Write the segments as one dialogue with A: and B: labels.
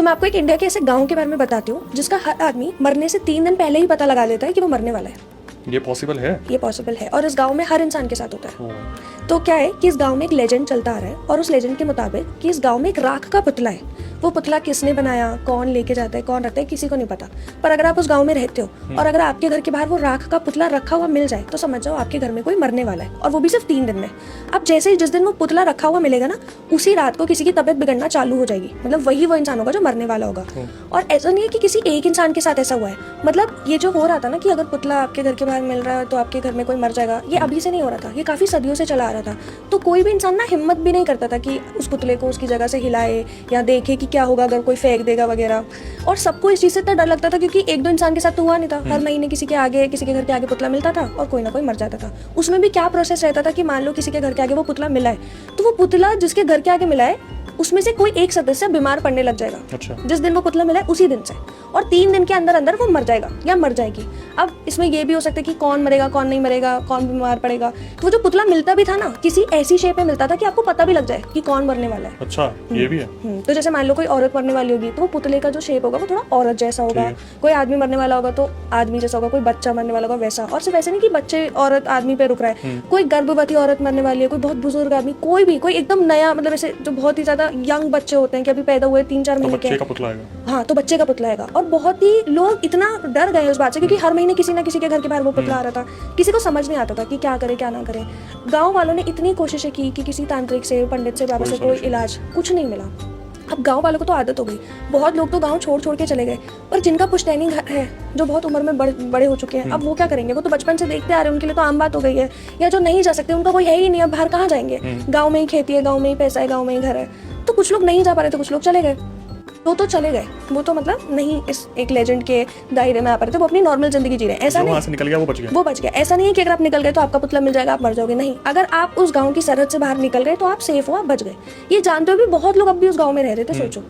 A: तो मैं आपको एक इंडिया के ऐसे गांव के बारे में बताती हूँ जिसका हर आदमी मरने से 3 दिन पहले ही पता लगा लेता है कि वो मरने वाला है।
B: ये पॉसिबल है?
A: ये पॉसिबल है और इस गांव में हर इंसान के साथ होता है।
B: ओह।
A: तो क्या है कि इस गांव में एक लेजेंड चलता आ रहा है और उस लेजेंड के मुताबिक कि इस गांव में एक राख का पुतला है। वो पुतला किसने बनाया, कौन लेके जाता है, कौन रखता है, किसी को नहीं पता। पर अगर आप उस गांव में रहते हो और अगर आपके घर के बाहर वो राख का पुतला रखा हुआ मिल जाए तो समझ जाओ आपके घर में कोई मरने वाला है, और वो भी सिर्फ 3 दिन में। अब जैसे ही जिस दिन वो पुतला रखा हुआ मिलेगा ना, उसी रात को किसी की तबीयत बिगड़ना चालू हो जाएगी। मतलब वही वो इंसान होगा जो मरने वाला होगा। और ऐसा नहीं है कि किसी एक इंसान के साथ ऐसा हुआ है। मतलब ये जो हो रहा था ना कि अगर पुतला आपके घर के बाहर मिल रहा है तो आपके घर में कोई मर जाएगा, ये अभी से नहीं हो रहा था, ये काफी सदियों से चला आ रहा था। तो कोई भी इंसान ना हिम्मत भी नहीं करता था कि उस पुतले को उसकी जगह से हिलाए या देखे कि क्या होगा अगर कोई फेंक देगा वगैरह। और सबको इस चीज से इतना डर लगता था क्योंकि एक दो इंसान के साथ तो हुआ नहीं था। हर महीने किसी के आगे, किसी के घर के आगे पुतला मिलता था और कोई ना कोई मर जाता था। उसमें भी क्या प्रोसेस रहता था कि मान लो किसी के घर के आगे वो पुतला मिला है तो वो पुतला जिसके घर के आगे मिला है उसमें से कोई एक सदस्य बीमार पड़ने लग जाएगा।
B: अच्छा।
A: जिस दिन वो पुतला मिला है उसी दिन से, और 3 दिन के अंदर अंदर वो मर जाएगा या मर जाएगी। अब इसमें ये भी हो सकता है कि कौन मरेगा, कौन नहीं मरेगा, कौन बीमार पड़ेगा। तो वो जो पुतला मिलता भी था ना, किसी ऐसी शेप में मिलता था कि आपको पता भी लग जाए कि कौन मरने वाला है।
B: अच्छा, ये भी है।
A: तो जैसे मान लो कोई औरत मरने वाली होगी तो वो पुतले का जो शेप होगा वो थोड़ा औरत जैसा होगा। कोई आदमी मरने वाला होगा तो आदमी जैसा होगा, कोई बच्चा मरने वाला होगा वैसा। और सिर्फ ऐसे नहीं कि बच्चे औरत आदमी पे रुक रहा है, कोई गर्भवती औरत मरने वाली है, कोई बहुत बुजुर्ग आदमी, कोई भी, कोई एकदम नया, मतलब ऐसे जो बहुत ही ज्यादा यंग बच्चे होते हैं कि अभी पैदा हुए 3-4 महीने के,
B: बच्चे का पुतला आएगा।
A: हाँ, तो बच्चे का पुतला आएगा। और बहुत ही लोग इतना डर गए उस बात से क्योंकि हर महीने किसी ना किसी के घर के बाहर वो पुतला आ रहा था। किसी को समझ नहीं आता था कि क्या करे क्या ना करे। गांव वालों ने इतनी कोशिशें की कि किसी तांत्रिक से, पंडित से, बाबा से कोई इलाज, कुछ नहीं मिला। अब गांव वालों को तो आदत हो गई, बहुत लोग तो गांव छोड़ छोड़ के चले गए। पर जिनका पुश्तैनी घर है, जो बहुत उम्र में बड़े हो चुके हैं, अब वो क्या करेंगे? वो तो बचपन से देखते आ रहे हैं, उनके लिए तो आम बात हो गई है। या जो नहीं जा सकते, उनका कोई है ही नहीं, अब बाहर कहाँ जाएंगे? गाँव में ही खेती है, गाँव में ही पैसा है, गाँव में ही घर है। तो कुछ लोग नहीं जा पा रहे थे, कुछ लोग चले गए। तो चले गए, वो तो मतलब नहीं इस एक लेजेंड के दायरे में आ पा रहे थे, वो अपनी नॉर्मल जिंदगी जी रहे हैं। ऐसा नहीं
B: वहाँ से निकल गया वो बच गया।
A: वो बच गया। ऐसा नहीं है कि अगर आप निकल गए तो आपका पुतला मिल जाएगा, आप मर जाओगे। नहीं, अगर आप उस गांव की सरहद से बाहर निकल गए तो आप सेफ हो, आप बच गए। ये जानते हो भी बहुत लोग अब भी उस गांव में रह रहे थे। सोचो,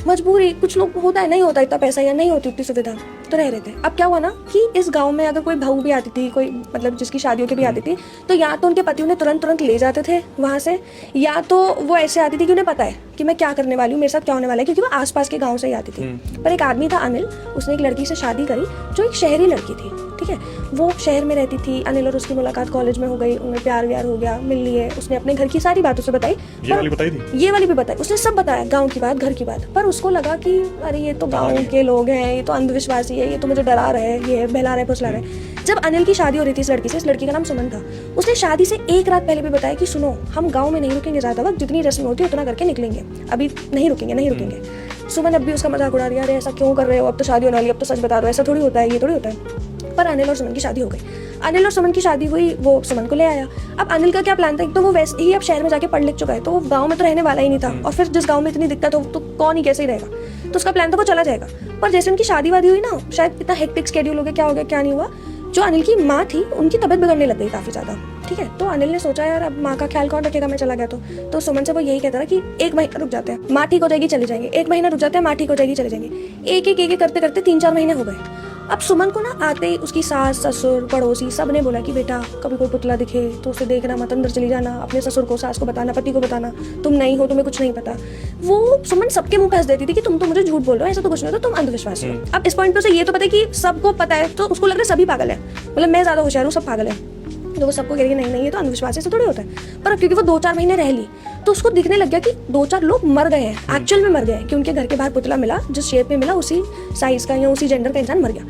A: मजबूरी कुछ लोग होता है, नहीं होता इतना पैसा या नहीं होती उतनी सुविधा, तो रह रहे थे। अब क्या हुआ ना कि इस गाँव में अगर कोई बहू भी आती थी, कोई मतलब जिसकी शादियों की भी आती थी, तो या तो उनके पति उन्हें तुरंत ले जाते थे वहाँ से, या तो वो ऐसे आती थी कि उन्हें पता है कि मैं क्या करने वाली हूँ, मेरे साथ क्या होने वाला है, क्योंकि वो आसपास के गांव से ही आती थी। पर एक आदमी था अनिल, उसने एक लड़की से शादी करी जो एक शहरी लड़की थी। ठीक है, वो शहर में रहती थी। अनिल और उसकी मुलाकात कॉलेज में हो गई, उनमें प्यार व्यार हो गया, मिल लिए। उसने अपने घर की सारी बात उसे बताई।
B: ये वाली बताई थी?
A: ये वाली भी बताई, उसने सब बताया, गांव की बात, घर की बात। पर उसको लगा कि अरे ये तो गाँव के लोग हैं, ये तो अंधविश्वासी है, ये तो मुझे डरा रहे हैं, ये बहला रहे, फुसला रहे। जब अनिल की शादी हो रही थी इस लड़की से, इस लड़की का नाम सुमन था, उसने शादी से 1 रात पहले भी बताया कि सुनो, हम गाँव में नहीं रुकेंगे ज्यादा वक्त, जितनी रस्म होती है उतना करके निकलेंगे, अभी नहीं रुकेंगे। सुमन अब भी उसका मजाक उड़ा रही है, अरे ऐसा क्यों कर रहे हो, अब तो शादी होने वाली, अब तो सच बता दो, ऐसा थोड़ी होता है, ये थोड़ी होता है। पर अनिल और सुमन की शादी हो गई। अनिल और सुमन की शादी हुई, वो सुमन को ले आया। अब अनिल का क्या प्लान था, एक तो वो वैसे ही अब शहर में जाके पढ़ लिख चुका है, तो वो गांव में तो रहने वाला ही नहीं था। और फिर जिस गांव में इतनी दिक्कत हो तो कौन ही कैसे ही रहेगा, तो उसका प्लान था वो चला जाएगा। पर जैसे उनकी शादी वादी हुई ना, शायद इतना हेक्टिक स्केड्यूल हो गया, क्या हो गया क्या नहीं हुआ, जो अनिल की माँ थी उनकी तबीयत बिगड़ने लग गई काफी ज्यादा। ठीक है, तो अनिल ने सोचा यार अब माँ का ख्याल कौन रखेगा, मैं चला गया तो सुमन से वो यही कहता था कि 1 महीना रुक जाते हैं, माँ ठीक हो जाएगी चले जाएंगे, 1 महीना रुक जाते हैं, माँ ठीक हो जाएगी चले जाएंगे। एक करते करते 3-4 महीने हो गए। अब सुमन को ना आते ही उसकी सास, ससुर, पड़ोसी सब ने बोला कि बेटा कभी कोई पुतला दिखे तो उसे देखना मत, अंदर चली जाना, अपने ससुर को, सास को बताना, पति को बताना, तुम नहीं हो, तुम्हें कुछ नहीं पता। वो सुमन सबके मुंह पे हंस देती थी कि तुम तो मुझे झूठ बोल रहे हो, ऐसा तो कुछ नहीं होता, तुम अंधविश्वास हो। अब इस पॉइंट पे उसे ये तो पता है कि सबको पता है, तो उसको लग रहा है सभी पागल है, मतलब मैं ज्यादा होशियार हूँ, सब पागल है। तो वो सबको कह रही है नहीं ये तो अंधविश्वास है, ऐसा थोड़ी होता है। पर क्योंकि वो 2-4 महीने रह ली तो उसको दिखने लग गया कि 2-4 लोग मर गए हैं, एक्चुअल में मर गए हैं, कि उनके घर के बाहर पुतला मिला, जिस शेप में मिला उसी साइज का या उसी जेंडर का इंसान मर गया।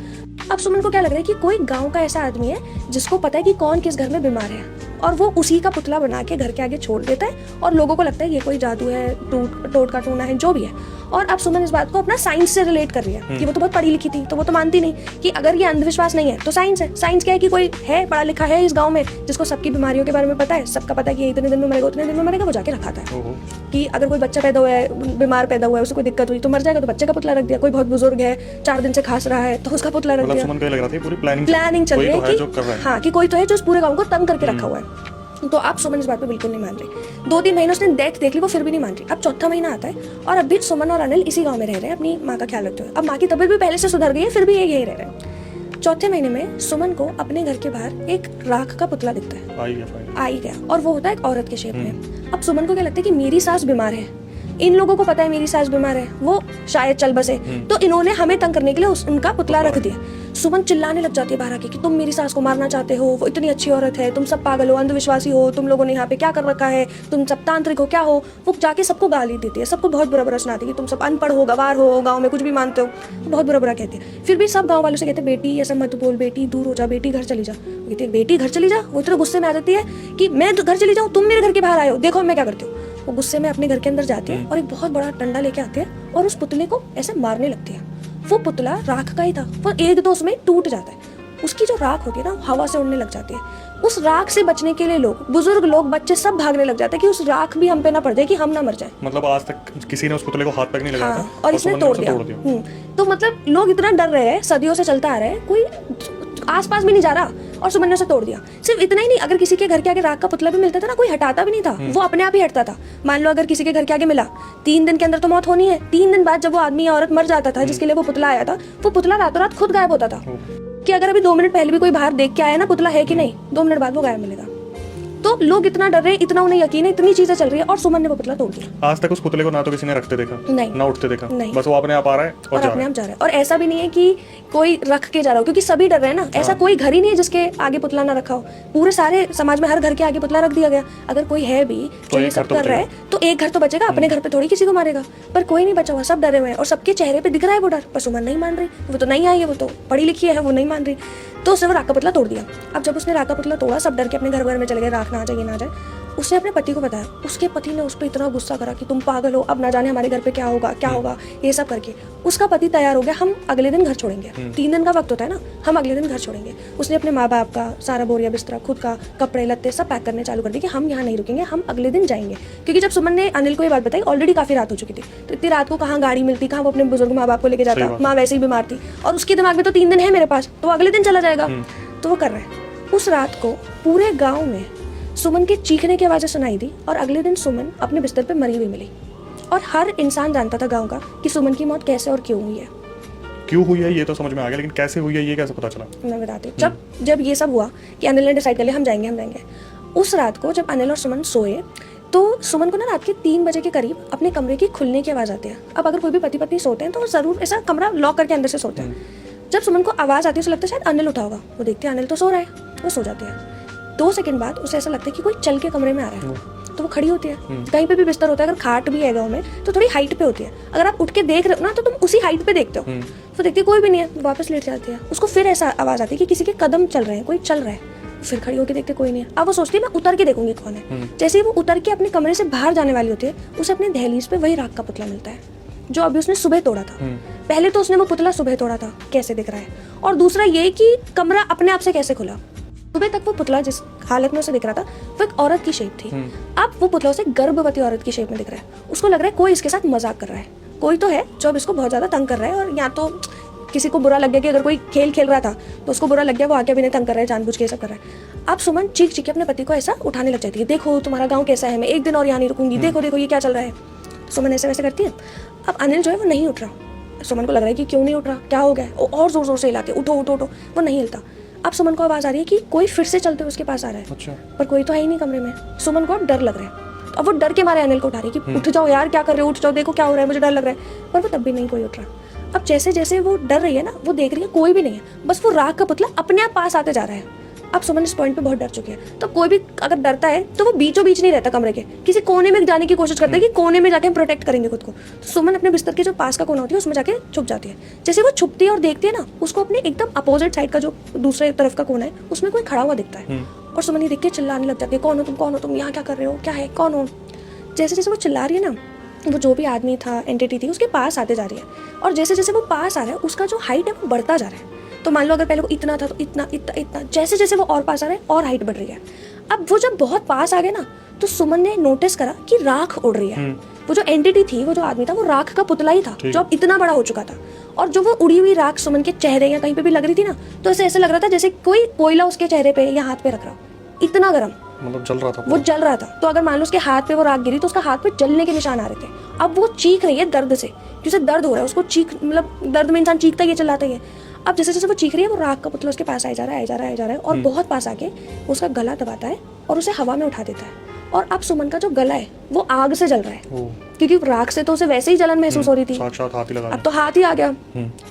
A: अब सुमन को क्या लग रहा है कि कोई गांव का ऐसा आदमी है जिसको पता है कि कौन किस घर में बीमार है, और वो उसी का पुतला बना के घर के आगे छोड़ देता है, और लोगों को लगता है ये कोई जादू है, टोटका टूना है, जो भी है। और अब सुमन इस बात को अपना साइंस से रिलेट कर रही है कि वो तो बहुत पढ़ी लिखी थी, तो वो तो मानती नहीं कि अगर ये अंधविश्वास नहीं है तो साइंस है। साइंस क्या है कि कोई है पढ़ा लिखा है इस गाँव में जिसको सबकी बीमारियों के बारे में पता है, सबका पता है कि इतने दिन में मरेगा, उतने दिन में मरेगा, वो जाके रखाता है कि अगर कोई बच्चा पैदा हुआ है, बीमार पैदा हुआ है, उसे कोई दिक्कत हुई तो मर जाएगा, तो बच्चे का पुतला रख दिया। कोई बहुत बुजुर्ग है, 4 दिन से खांस रहा है, तो उसका पुतला रख दिया। प्लानिंग चल रही है कि हाँ, कि कोई तो है जो इस पूरे गाँव को तंग करके रखा हुआ है। तो आप सुमन इस बात पे बिल्कुल नहीं मान रही। 2-3 महीने उसने देख ली, वो फिर भी नहीं मान रही। अब 4था महीना आता है और अब भी सुमन और अनिल इसी गांव में रह रहे हैं, अपनी माँ का ख्याल रखते हुए। अब माँ की तबीयत भी पहले से सुधर गई है, फिर भी ये यही रह रहे हैं। 4थे महीने में सुमन को अपने घर के बाहर एक राख का पुतला दिखता है, आ ही गया, और वो होता है एक औरत के शेप में। अब सुमन को क्या लगता है कि मेरी सास बीमार है, इन लोगों को पता है मेरी सास बीमार है, वो शायद चल बसे, तो इन्होंने हमें तंग करने के लिए उनका पुतला रख दिया। सुमन चिल्लाने लग जाती है बाहर आके कि तुम मेरी सास को मारना चाहते हो, वो इतनी अच्छी औरत है, तुम सब पागल हो, अंधविश्वासी हो, तुम लोगों ने यहाँ पे क्या कर रखा है, तुम सब तांत्रिक हो, क्या हो। वो जाके सबको गाली देती है, सबको बहुत बुरा बुरा सुनाती है कि तुम सब अनपढ़ हो, गवार हो, गाँव में कुछ भी मानते हो, बहुत बुरा बुरा कहती है। फिर भी सब गाँव वालों से कहते हैं बेटी ऐसा मत बोल, बेटी दूर हो जा, बेटी घर चली जा। कहती है बेटी घर चली जा। वो इतना गुस्से में आ जाती है कि मैं घर चली जाऊँ, तुम मेरे घर के बाहर आए हो, देखो मैं क्या करती हूँ। वो गुस्से में अपने घर के अंदर जाती है और एक बहुत बड़ा डंडा लेके आती है और उस पुतले को ऐसे मारने लगती है। वो पुतला राख का ही था, वो एक दो उसमें टूट जाता है। उसकी जो राख होती है ना, हवा से उड़ने लग जाती है। उस राख से बचने के लिए लोग, बुजुर्ग लोग, बच्चे सब भागने लग जाते हैं कि उस राख भी हम पे ना पड़ जाए, कि हम ना मर जाए।
B: मतलब आज तक किसी ने उस पुतले को हाथ तक नहीं लगाया था
A: और इसने तोड़ दिया। तो मतलब लोग इतना डर रहे हैं, सदियों से चलता आ रहा है, कोई आसपास भी नहीं जा रहा और सुमन ने उसे तोड़ दिया। सिर्फ इतना ही नहीं, अगर किसी के घर के आगे राख का पुतला भी मिलता था ना, कोई हटाता भी नहीं था, वो अपने आप ही हटता था। मान लो अगर किसी के घर के आगे मिला, 3 दिन के अंदर तो मौत होनी है, 3 दिन बाद जब वो आदमी या औरत मर जाता था जिसके लिए वो पुतला आया था, वो पुतला रातों रात खुद गायब होता था। कि अगर अभी 2 मिनट पहले भी कोई बाहर देख के आया ना पुतला है कि नहीं, 2 मिनट बाद वो गायब मिलेगा। तो लोग इतना डर रहे, इतना उन्हें यकीन है, इतनी चीजें चल रही है और सुमन ने वो पुतला तोड़ दिया।
B: आज तक उस पुतले को ना तो किसी ने रखते देखा,
A: नहीं,
B: ना उठते देखा,
A: नहीं।
B: बस वो अपने आप आ रहा है और
A: अपने आप जा रहा है। और ऐसा भी नहीं है कि कोई रख के जा रहा हो, क्योंकि सभी डर रहे हैं ना। ऐसा कोई घर ही नहीं है जिसके आगे पुतला ना रखा हो। पूरे सारे समाज में हर घर के आगे पुतला रख दिया गया। अगर कोई है भी जो ये सब कर रहा है तो एक घर तो बचेगा, अपने घर पे थोड़ी किसी को मारेगा। पर कोई नहीं बचा हुआ, सब डरे हुए हैं और सबके चेहरे पे दिख रहा है वो डर। पर सुमन नहीं मान रही, वो तो नहीं आई है, वो तो पढ़ी लिखी है, वो नहीं मान रही। तो उसने वो राख का पुतला तोड़ दिया। अब जब उसने राख का पुतला तोड़ा, सब डर के अपने घर में चले गए, राख ना आ जाए, ये ना आ जाए। उसने अपने पति को बताया, उसके पति ने उस पर इतना गुस्सा करा कि तुम पागल हो, अब ना जाने हमारे घर पे क्या होगा क्या होगा, ये सब करके उसका पति तैयार हो गया, हम अगले दिन घर छोड़ेंगे। 3 दिन का वक्त होता है ना, हम अगले दिन घर छोड़ेंगे। उसने अपने माँ बाप का सारा बोरिया बिस्तरा, खुद का कपड़े लत्ते सब पैक करने चालू कर दिए कि हम यहाँ नहीं रुकेंगे, हम अगले दिन जाएंगे। क्योंकि जब सुमन ने अनिल को ये बात बताई, ऑलरेडी काफी रात हो चुकी थी, तो इतनी रात को कहाँ गाड़ी मिलती, कहाँ वो अपने बुजुर्ग माँ बाप को लेके जाता, माँ वैसे ही बीमार थी और उसके दिमाग में तो 3 दिन है मेरे पास, तो अगले दिन चला जाएगा। तो वो कर रहे हैं। उस रात को पूरे गाँव में सुमन के चीखने की आवाज़ें सुनाई दी और अगले दिन सुमन अपने बिस्तर पे मरी हुई मिली। और हर इंसान जानता था गांव का कि सुमन की मौत कैसे और क्यों हुई है।
B: क्यों हुई है ये तो समझ में आ गया, लेकिन कैसे हुई है ये कैसे पता चला?
A: मैं बताती हूँ। जब ये सब हुआ कि अनिल ने डिसाइड कर लिया हम जाएंगे, उस रात को जब अनिल और सुमन सोए तो सुमन को ना रात के 3 बजे के करीब अपने कमरे की खुलने की आवाज़ आती है। अब अगर कोई भी पति पत्नी सोते हैं तो ज़रूर ऐसा कमरा लॉक करके अंदर से सोते हैं। जब सुमन को आवाज़ आती है उसे लगता है शायद अनिल उठा होगा, वो देखती है अनिल तो सो रहा है, वो सो जाती है। 2 सेकंड बाद उसे ऐसा लगता है कि कोई चल के कमरे में आ रहा है, तो वो खड़ी होती है। कहीं पे भी बिस्तर होता है, अगर खाट भी है गाँव में तो थोड़ी हाइट पे होती है, अगर आप उठ के देख रहे हो ना तो तुम उसी हाइट पे देखते हो। तो देखती है कोई भी नहीं है, वापस लेट जाती है। उसको फिर ऐसा आवाज़ आती है कि किसी के कदम चल रहे हैं, कोई चल रहा है। फिर खड़ी होकर देखते कोई नहीं है। अब वो सोचती है मैं उतर के देखूंगी कौन है। जैसे ही वो उतर के अपने कमरे से बाहर जाने वाली होती है, उसे अपने दहलीज पे वही राख का पुतला मिलता है जो अभी उसने सुबह तोड़ा था। पहले तो उसने वो पुतला सुबह तोड़ा था, कैसे दिख रहा है, और दूसरा ये कि कमरा अपने आप से कैसे खुला। सुबह तक वो पुतला जिस हालत में उसे दिख रहा था वो एक औरत की शेप थी। अब वो पुतला उसे गर्भवती औरत की शेप में दिख रहा है। उसको लग रहा है कोई इसके साथ मजाक कर रहा है, कोई तो है जो अब इसको बहुत ज्यादा तंग कर रहा है। और या तो किसी को बुरा लग गया कि अगर कोई खेल खेल रहा था तो उसको बुरा लग गया, वो आके भी नहीं तंग कर रहा है, जानबूझ के सब कर रहा है। अब सुमन चीख चीख के अपने पति को ऐसा उठाने लग जाती है, देखो तुम्हारा गाँव कैसा है, मैं एक दिन और यहाँ नहीं रुकूंगी, देखो देखो ये क्या चल रहा है। तो सुमन ऐसे वैसे करती है। अब अनिल जो है वो नहीं उठ रहा। सुमन को लग रहा है कि क्यों नहीं उठ रहा, क्या हो गया, और जोर जोर से हिलाते उठो उठो उठो, वो नहीं हिलता। अब सुमन को आवाज आ रही है कि कोई फिर से चलते हुए उसके पास आ रहा है।
B: अच्छा।
A: पर कोई तो है ही नहीं कमरे में। सुमन को अब डर लग रहा है। अब वो डर के मारे अनिल को उठा रही है कि उठ जाओ यार, क्या कर रहे हो, उठ जाओ, देखो क्या हो रहा है, मुझे डर लग रहा है। पर वो तब भी नहीं कोई उठ रहा। अब जैसे जैसे वो डर रही है ना, वो देख रही है कोई भी नहीं है, बस वो राख का पुतला अपने आप पास आते जा रहा है। अब सुमन इस पॉइंट पे बहुत डर चुकी है। तो कोई भी अगर डरता है तो वो बीचों बीच नहीं रहता कमरे के, किसी कोने में जाने की कोशिश करता है कि कोने में जाके हम प्रोटेक्ट करेंगे खुद को। तो सुमन अपने बिस्तर के जो पास का कोना होती है उसमें जाके छुप जाती है। जैसे वो छुपती है और देखती है ना, उसको अपने एकदम अपोजिट साइड का जो दूसरे तरफ का कोना है उसमें कोई खड़ा हुआ दिखता है। और सुमन ये देख के चिल्लाने लग जाती है, कौन हो तुम, यहाँ क्या कर रहे हो, क्या है, कौन हो। जैसे जैसे वो चिल्ला रही है ना, वो जो भी आदमी था, एंटिटी थी, उसके पास आते जा रही है। और जैसे जैसे वो पास आ रहा है उसका जो हाइट है वो बढ़ता जा रहा है। तो मान लो अगर पहले वो इतना था तो इतना इतना इतना, जैसे जैसे वो और पास आ रहा है और हाइट बढ़ रही है। अब वो जब बहुत पास आ गए ना तो सुमन ने नोटिस करा कि राख उड़ रही है। वो जो एंटिटी थी, वो जो आदमी था, वो राख का पुतला ही था जो अब इतना बड़ा हो चुका था। और जो वो उड़ी हुई राख सुमन के चेहरे या कहीं पे भी लग रही थी ना, तो ऐसे लग रहा था जैसे कोई कोयला उसके चेहरे पे या हाथ पे रख रहा, इतना गर्म,
B: मतलब जल रहा था,
A: वो जल रहा था। तो अगर मान लो उसके हाथ पे वो राख गिरी तो उसका हाथ पे जलने के निशान आ रहे थे। अब वो चीख रही है दर्द से, जिसे दर्द हो रहा है उसको चीख, मतलब दर्द में इंसान चीखता ही है, चिल्लाता ही है। अब जैसे जैसे वो चीख रही है, वो राख का पुतला उसके पास आ जा रहा है और बहुत पास आके उसका गला दबाता है और उसे हवा में उठा देता है। और अब सुमन का जो गला है वो आग से जल रहा है,
B: ओ
A: क्योंकि राख से तो उसे वैसे ही जलन महसूस हो रही थी,
B: साक्षात हाथ ही लगा
A: अब तो हाथ ही आ गया,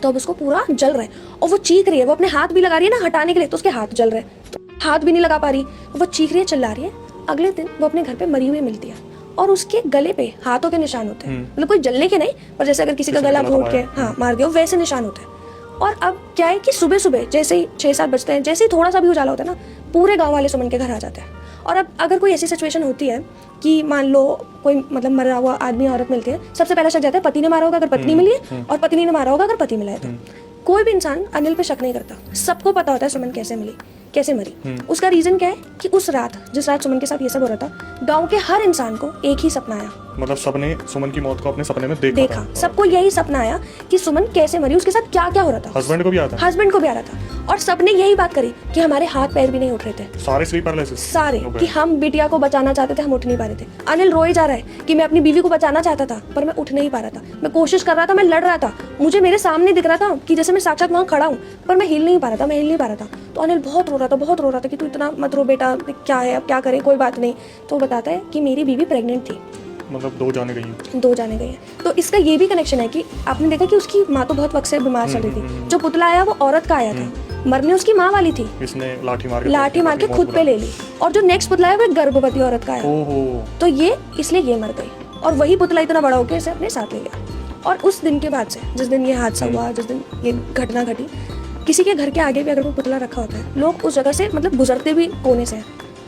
A: तो अब उसको पूरा जल रहा है और वो चीख रही है, वो अपने हाथ भी लगा रही है ना हटाने के लिए, तो उसके हाथ जल रहे हैं, तो हाथ भी नहीं लगा पा रही, वो चीख रही है, चिल्ला रही है। अगले दिन वो अपने घर पे मरी हुई मिलती है और उसके गले पे हाथों के निशान होते हैं, मतलब कोई जलने के नहीं, पर जैसे अगर किसी का गला घोट के हाँ मार दिया वैसे निशान होते हैं। और अब क्या है कि सुबह सुबह जैसे ही 6-7 बजते हैं, जैसे ही थोड़ा सा भी उजाला होता है ना, पूरे गांव वाले सुमन के घर आ जाते हैं। और अब अगर कोई ऐसी सिचुएशन होती है कि मान लो कोई मतलब मरा हुआ आदमी औरत मिलती है, सबसे पहला शक जाता है पति ने मारा होगा अगर पत्नी मिली है, और पत्नी ने मारा होगा अगर पति मिला है तो। कोई भी इंसान अनिल पे शक नहीं करता, सबको पता होता है सुमन कैसे मिली, कैसे मरी। उसका रीजन क्या है कि उस रात, जिस रात सुमन के साथ ये सब हो रहा था, गांव के हर इंसान को एक ही सपना आया,
B: मतलब सबने सुमन की मौत को अपने सपने में
A: देखा, सबको यही सपना आया कि सुमन कैसे मरी, उसके साथ क्या क्या हो रहा था।
B: हस्बैंड को भी आता है,
A: हस्बैंड को भी आ रहा था, और सबने यही बात करी कि हमारे हाथ पैर भी नहीं उठ रहे थे,
B: सारे स्लीप पैरालिसिस,
A: सारे, कि हम बिटिया को बचाना चाहते थे, हम उठ नहीं पा रहे थे। अनिल रोए जा रहा है कि मैं अपनी बीवी को बचाना चाहता था पर मैं उठ नहीं पा रहा था, मैं कोशिश कर रहा था, मैं लड़ रहा था, मुझे मेरे सामने दिख रहा था कि जैसे मैं साक्षात वहाँ खड़ा हूँ, पर मैं हिल नहीं पा रहा था, मैं हिल नहीं पा रहा था। तो अनिल बहुत रो रहा था, बहुत रो रहा था कि तू इतना मत रो बेटा, क्या है अब क्या करें, कोई बात नहीं। तो वो बताता है कि मेरी बीवी प्रेग्नेंट थी,
B: मतलब 2 जाने गई हैं।
A: 2 जाने गई है। तो इसका ये भी कनेक्शन है कि आपने देखा कि उसकी माँ तो बहुत वक्त से बीमार चल रही थी, जो पुतला आया वो औरत का आया था, मरने उसकी माँ वाली थी,
B: इसने लाठी मार के
A: खुद पे ले ली, और जो नेक्स्ट पुतला है वो एक गर्भवती औरत का आया,
B: ओहो,
A: तो ये इसलिए ये मर गई, और वही पुतला इतना बड़ा होकर इसे अपने साथ ले गया। और उस दिन के बाद से, जिस दिन ये हादसा हुआ, जिस दिन ये घटना घटी, किसी के घर के आगे भी अगर कोई पुतला रखा होता है, लोग उस जगह से मतलब गुजरते भी कोने से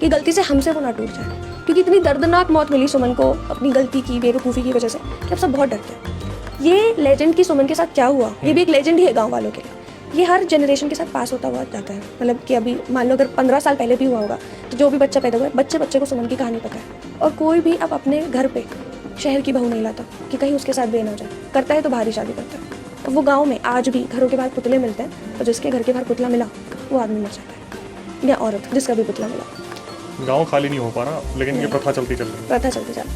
A: कि गलती से हमसे वो ना टूट जाए, क्योंकि इतनी दर्दनाक मौत मिली सुमन को अपनी गलती की, बेवकूफ़ी की वजह से, कि अब सब बहुत डरते हैं। ये लेजेंड की सुमन के साथ क्या हुआ, ये भी एक लेजेंड ही है गाँव वालों के लिए। ये हर जनरेशन के साथ पास होता हुआ जाता है, मतलब कि अभी मान लो अगर 15 साल पहले भी हुआ होगा, तो जो भी बच्चा पैदा हुआ है, बच्चे बच्चे को सुमन की कहानी पता है। और कोई भी अब अपने घर पे शहर की बहू नहीं लाता कि कहीं उसके साथ बेन हो जाए, करता है तो बाहर ही शादी करता है। तो वो गाँव में आज भी घरों के बाहर पुतले मिलते हैं, और जिसके घर के बाहर पुतला मिला वो आदमी मर जाता है, या औरत जिसका भी पुतला मिला।
B: गांव खाली नहीं हो पा रहा, लेकिन ये प्रथा चलती चल रही है।
A: प्रथा चलती जाती।